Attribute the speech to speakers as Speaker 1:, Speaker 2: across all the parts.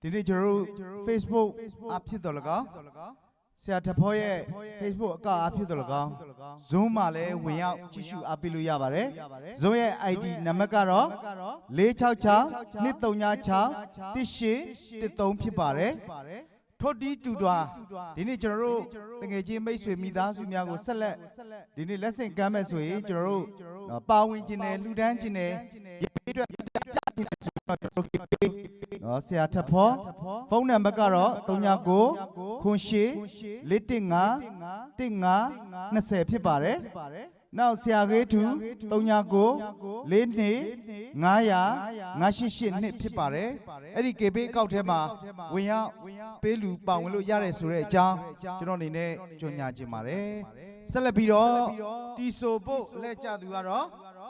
Speaker 1: ဒီနေ့ကျွန်တော်တို့ Facebook အဖြစ်တော်လကောင်းဆရာထဖောရဲ့ Facebook အကောင့်အဖြစ်တော်လကောင်း Zoom မှာလည်းဝင်ရောက်ကြည့်ရှုအားပေးလို့ရပါတယ် Zoom ရဲ့ ID နံပါတ်ကတော့466 236 1813ဖြစ်ပါတယ်ထို့ဒီတူတော်ဒီနေ့ကျွန်တော်တို့တကယ်ချင်းမိတ်ဆွေမိသားစုများကိုဆက်လက်ဒီနေ့လက်ဆင့်ကမ်းမဲ့ဆိုရင်ကျွန်တော်တို့ပါဝင်ခြင်းနဲ့လှူဒန်းခြင်းနဲ့ဒီအတွက်ပြခြင်းနဲ့ဆိုတော့နော်ဆရာထဖောဖုန်းနံပါတ်ကတော့39 08 415 1520ဖြစ်ပါတယ်နောက်ဆရာကြီးသူ39 42 900 988ဖြစ်ပါတယ်အဲ့ဒီ KB အကောင့်ထဲမှာဝင်ရောက်ပေးလူပါဝင်လို့ရတဲ့ဆိုတဲ့အကြောင်းကျွန်တော်အနေနဲ့ကြေညာခြင်းပါတယ်ဆက်လက်ပြီးတော့တီဆိုဖို့လက်ကျသူကတော့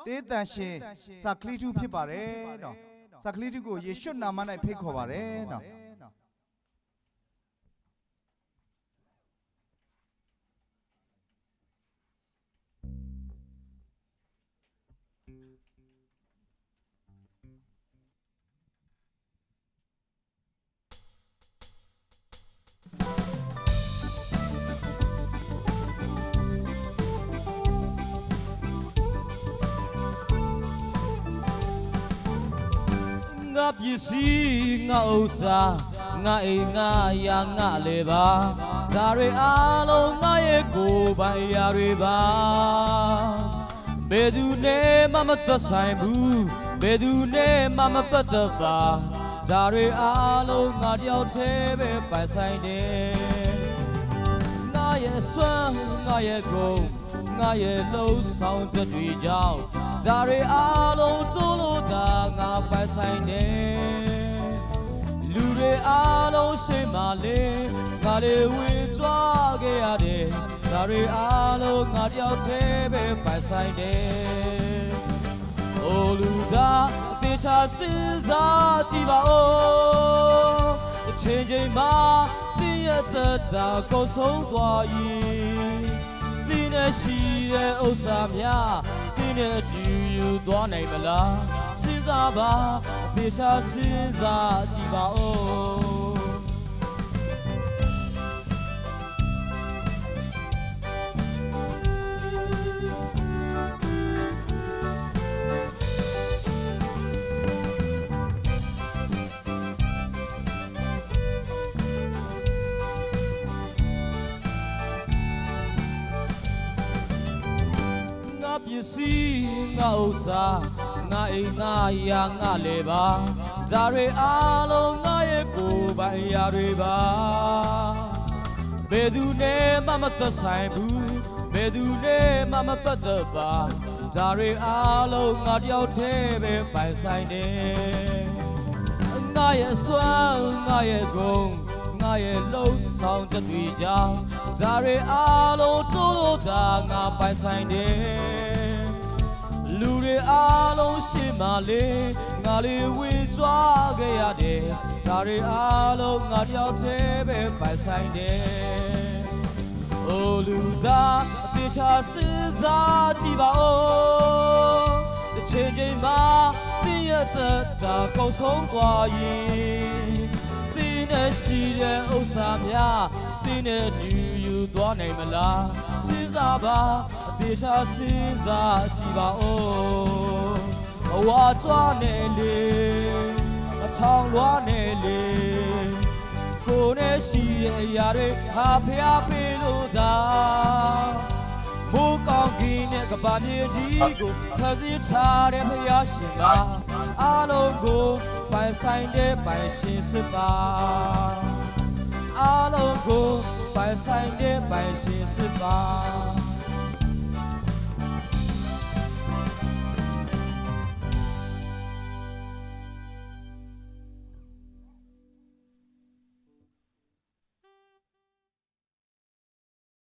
Speaker 1: တေးတန်ရှင်စာကလီတူဖြစ်ပါတယ်နော်စာကလီတူကိုယေရှုနာမ၌ဖိတ်ခေါ်ပါတယ်နော်
Speaker 2: ငါပစ္စည်းငါဥစ္စာငါအိမ်ငါရာငါလေပါဒါတွေအားလုံးငါရဲ့ကိုယ်ပိုင်ရာတွေပါဘယ်သူနဲ့မှမသက်ဆိုင်ဘူးဘယ်သူနဲ့မှမပတ်သက်ပါဒါတွေအားလုံးငါတယောက်တည်းပဲပိုင်ဆိုင်တယ်ငါရဲ့စွမ်းငါရဲ့ကိုယ်ငါရဲ့လှုပ်ဆောင်ချက်တွေကြောင့်ဒါတွေအားလုံးကျိုးလို့သာငါပိုင်ဆိုင်တယ်လူတွေအားလုံးရှိမှလေငါတွေဝင်ကြွားခဲ့ရတယ်ဒါတွေအားလုံးငါတယောက်တည်းပဲပိုင်ဆိုင်တယ်အိုလူသားအသေးချာစဉ်းစားကြည့်ပါဦးတစ်ချိန်ချိန်မှာတင်းရဲ့သက်တာကုန်ဆုံးသွားရင်တင်းနဲ့ရှိတဲ့ဥစ္စာများတင်းနဲ့အတူယူသွားနိုင်မလားစဉ်းစားပါအသေးချာစဉ်းစားကြည့်ပါဦးပစ္စည်းငါဥစ္စာငါအိမ်ငါရာငါလေပါဒါတွေအားလုံးငါရဲ့ကိုယ်ပိုင်ရာတွေပါဘယ်သူနဲ့မှမသက်ဆိုင်ဘူးဘယ်သူနဲ့မှမပတ်သက်ပါဒါတွေအားလုံးငါတယောက်တည်းပဲပိုင်ဆိုင်တယ်ငါရဲ့စွမ်းငါရဲ့ဂုဏ်ငါရဲ့လှုပ်ဆောင်ချက်တွေကြောင့်ဒါတွေအားလုံးတိုးလို့သာငါပိုင်ဆိုင်တယ်လူတွေအားလုံးရှိမှလေငါလေးဝင်ကြွားခဲ့ရတယ်ဒါတွေအားလုံးငါတယောက်တည်းပဲပိုင်ဆိုင်တယ်အိုလူသားအသေးချာစဉ်းစားကြည့်ပါဦးတစ်ချိန်ချိန်မှာတင်းရဲ့သက်တာကုန်ဆုံးသွားရင်တင်းနဲ့ရှိတဲ့ဥစ္စာများတင်းနဲ့တူယူသွားနိုင်မလားစဉ်းစားပါအသေးချာစဉ်းစားကြည့်ပါဦးအဝါကြွားနေလေအချောင်းလွားနေလေကိုယ်နဲ့ရှိတဲ့အရာတွေဟာဖျားပေးလို့သာမိုးကောင်းကင်နဲ့ကပ္ပမြေကြီးကိုဖန်ဆင်းထားတဲ့ဖျားရှင်ပါအားလုံးကိုပိုင်ဆိုင်တဲ့ပိုင်ရှင်စစ်ပါအားလုံးကိုပိုင်ဆိုင်တဲ့ပိုင်ရှင်စစ်ပါ